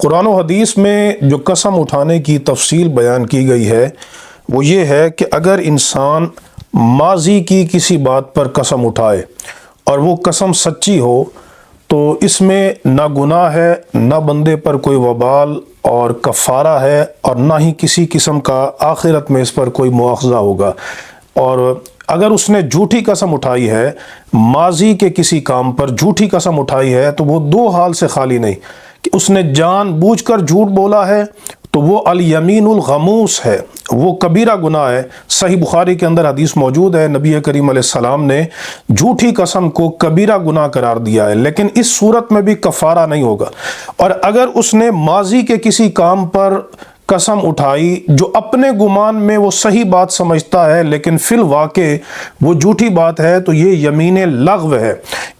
قرآن و حدیث میں جو قسم اٹھانے کی تفصیل بیان کی گئی ہے وہ یہ ہے کہ اگر انسان ماضی کی کسی بات پر قسم اٹھائے اور وہ قسم سچی ہو تو اس میں نہ گناہ ہے، نہ بندے پر کوئی وبال اور کفارہ ہے، اور نہ ہی کسی قسم کا آخرت میں اس پر کوئی مواخذہ ہوگا۔ اور اگر اس نے جھوٹی قسم اٹھائی ہے، ماضی کے کسی کام پر جھوٹی قسم اٹھائی ہے، تو وہ دو حال سے خالی نہیں کہ اس نے جان بوجھ کر جھوٹ بولا ہے تو وہ الیمین الغموس ہے، وہ کبیرہ گناہ ہے۔ صحیح بخاری کے اندر حدیث موجود ہے، نبی کریم علیہ السلام نے جھوٹی قسم کو کبیرہ گناہ قرار دیا ہے، لیکن اس صورت میں بھی کفارہ نہیں ہوگا۔ اور اگر اس نے ماضی کے کسی کام پر قسم اٹھائی جو اپنے گمان میں وہ صحیح بات سمجھتا ہے لیکن فی الواقع وہ جھوٹی بات ہے، تو یہ یمین لغو ہے،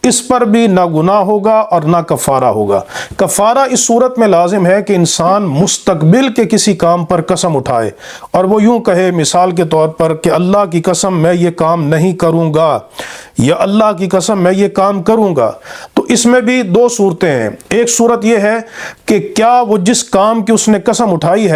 اس پر بھی نہ گناہ ہوگا اور نہ کفارہ ہوگا۔ کفارہ اس صورت میں لازم ہے کہ انسان مستقبل کے کسی کام پر قسم اٹھائے اور وہ یوں کہے، مثال کے طور پر کہ اللہ کی قسم میں یہ کام نہیں کروں گا، یا اللہ کی قسم میں یہ کام کروں گا۔ تو اس میں بھی دو صورتیں ہیں۔ ایک صورت یہ ہے کہ کیا وہ جس کام کی اس نے قسم اٹھائی ہے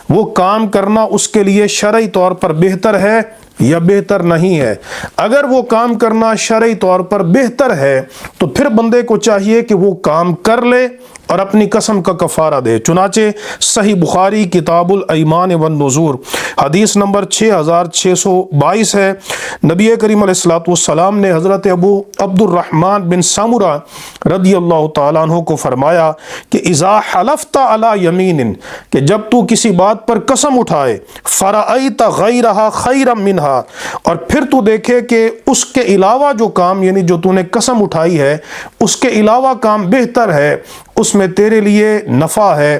وہ کام کرنا اس کے لیے شرعی طور پر بہتر ہے یا بہتر نہیں ہے۔ اگر وہ کام کرنا شرعی طور پر بہتر ہے تو پھر بندے کو چاہیے کہ وہ کام کر لے اور اپنی قسم کا کفارہ دے۔ چنانچہ صحیح بخاری کتاب الایمان والنذور حدیث نمبر 6622 ہے، نبی کریم علیہ السلام نے حضرت ابو عبد الرحمن بن سمرہ رضی اللہ تعالیٰ عنہ کو فرمایا کہ اذا حلفت علی یمین، کہ جب تو کسی بات پر قسم اٹھائے، فرأیت غیرہا خیرا منہا، اور پھر تو دیکھے کہ اس کے علاوہ جو کام، یعنی جو تو نے قسم اٹھائی ہے اس کے علاوہ کام بہتر ہے، اس میں تیرے لیے نفع ہے،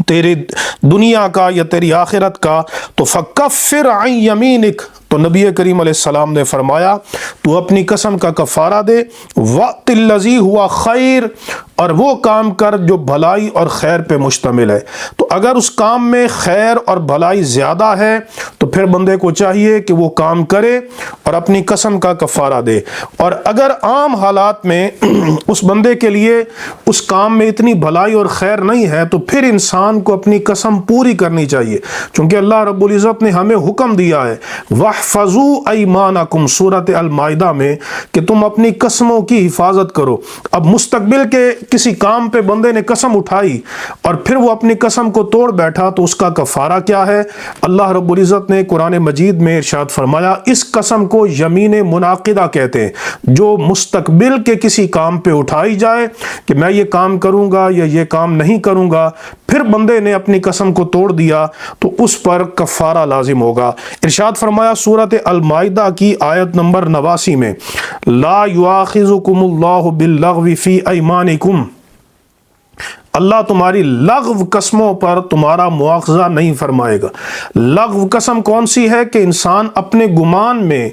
تیری دنیا کا یا تیری آخرت کا، تو فکفر عن یمینک، تو نبی کریم علیہ السلام نے فرمایا تو اپنی قسم کا کفارہ دے، وَأْتِ الَّذِي هُوَ خیر، اور وہ کام کر جو بھلائی اور خیر پہ مشتمل ہے۔ تو اگر اس کام میں خیر اور بھلائی زیادہ ہے تو پھر بندے کو چاہیے کہ وہ کام کرے اور اپنی قسم کا کفارہ دے۔ اور اگر عام حالات میں اس بندے کے لیے اس کام میں اتنی بھلائی اور خیر نہیں ہے تو پھر انسان کو اپنی قسم پوری کرنی چاہیے، چونکہ اللہ رب العزت نے ہمیں حکم دیا ہے وَاحْفَظُوا أَيْمَانَكُمْ سورۃ المائدہ میں کہ تم اپنی قسموں کی حفاظت کرو۔ اب مستقبل کے کسی کام پہ بندے نے قسم اٹھائی اور پھر وہ اپنی قسم کو توڑ بیٹھا تو اس کا کفارہ کیا ہے؟ اللہ رب العزت نے قرآن مجید میں ارشاد فرمایا اس قسم کو یمین منعقدہ کہتے ہیں، جو مستقبل کے کسی کام پہ اٹھائی جائے کہ میں یہ کام کروں گا یا یہ کام نہیں کروں گا، پھر بندے نے اپنی قسم کو توڑ دیا تو اس پر کفارہ لازم ہوگا۔ ارشاد فرمایا سورۃ المائدہ کی آیت نمبر 89 میں، لا یؤاخذکم اللہ باللغو فی ایمانکم، اللہ تمہاری لغو قسموں پر تمہارا مواخذہ نہیں فرمائے گا۔ لغو قسم کون سی ہے؟ کہ انسان اپنے گمان میں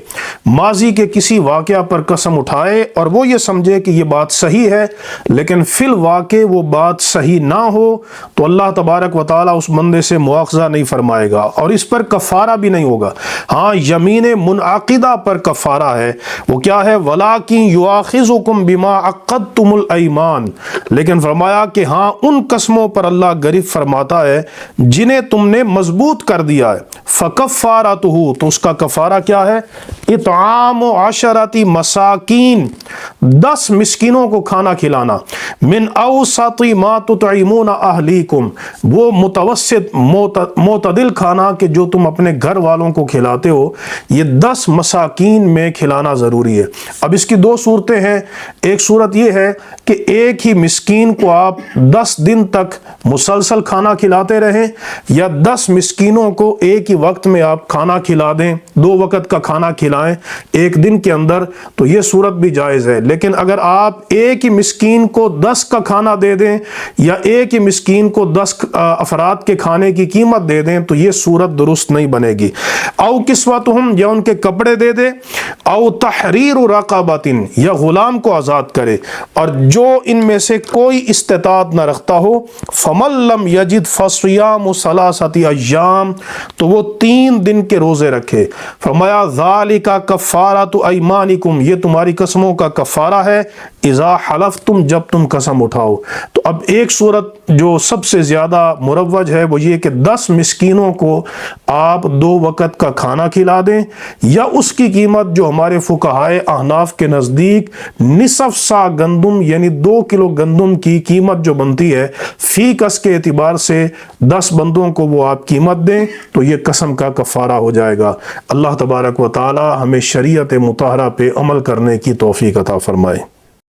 ماضی کے کسی واقعہ پر قسم اٹھائے اور وہ یہ سمجھے کہ یہ بات صحیح ہے لیکن فی الواقع وہ بات صحیح نہ ہو تو اللہ تبارک و تعالیٰ اس بندے سے مواخذہ نہیں فرمائے گا اور اس پر کفارہ بھی نہیں ہوگا۔ ہاں یمین منعقدہ پر کفارہ ہے، وہ کیا ہے؟ وَلَٰكِن يُؤَاخِذُكُم بِمَا عَقَّدتُّمُ الْأَيْمَانَ، لیکن فرمایا کہ ہاں ان قسموں پر اللہ گرفت فرماتا ہے جنہیں تم نے مضبوط کر دیا ہے۔ فَكَفَّارَتُهُ، تو اس کا کفارہ کیا ہے؟ اطعام 10 مساکین، 10 مسکینوں کو کھانا کھلانا، من اوسط ما تطعمون اہلیکم، وہ متوسط معتدل کھانا کہ جو تم اپنے گھر والوں کو کھلاتے ہو، یہ 10 مساکین میں کھلانا ضروری ہے۔ اب اس کی دو صورتیں ہیں، ایک صورت یہ ہے کہ ایک ہی مسکین کو آپ 10 دن تک مسلسل کھانا کھلاتے رہیں، یا 10 مسکینوں کو ایک ہی وقت میں آپ کھانا کھلا دیں، 2 وقت کا کھانا کھلائیں ایک دن کے اندر، تو یہ صورت بھی جائز ہے۔ لیکن اگر آپ ایک ہی مسکین کو 10 کا کھانا دے دیں یا ایک ہی مسکین کو 10 افراد کے کھانے کی قیمت دے دیں تو یہ صورت درست نہیں بنے گی۔ او کسوتہم، یا ان کے کپڑے دے دے، او تحریر رقبۃ، یا غلام کو آزاد کرے، اور جو ان میں سے کوئی استطاعت نہ رکھتا ہو، فمن لم یجد فصیام 3 ایام، تو وہ 3 دن کے روزے رکھے۔ فرمایا ذالک کفارۃ ایمانکم، یہ تمہاری قسموں کا کفارہ ہے، اذا حلفتم، جب تم قسم اٹھاؤ۔ تو اب ایک صورت جو سب سے زیادہ مروج ہے وہ یہ کہ 10 مسکینوں کو آپ 2 وقت کا کھانا کھلا دیں، یا اس کی قیمت جو ہمارے فقہائے احناف کے نزدیک نصف سا گندم یعنی 2 کلو گندم کی قیمت جو بنتی ہے فی کس کے اعتبار سے 10 بندوں کو وہ آپ قیمت دیں تو یہ قسم کا کفارہ ہو جائے گا۔ اللہ تبارک و تعالی ہمیں شریعت مطہرہ پہ عمل کرنے کی توفیق عطا فرمائے۔